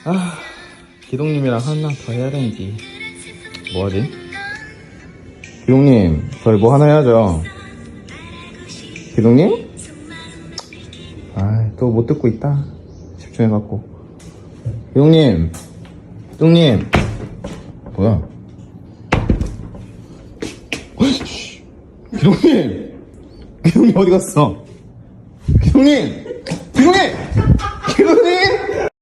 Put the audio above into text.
아, 기동님이랑 하나 더 해야 되는지. 뭐하지? 기동님, 저희 뭐 하나 해야죠. 기동님? 아, 또 못 듣고 있다. 집중해갖고. 기동님, 기동님. 뭐야? 기동님! 기동님 어디 갔어? 기동님! 기동님! 기동님!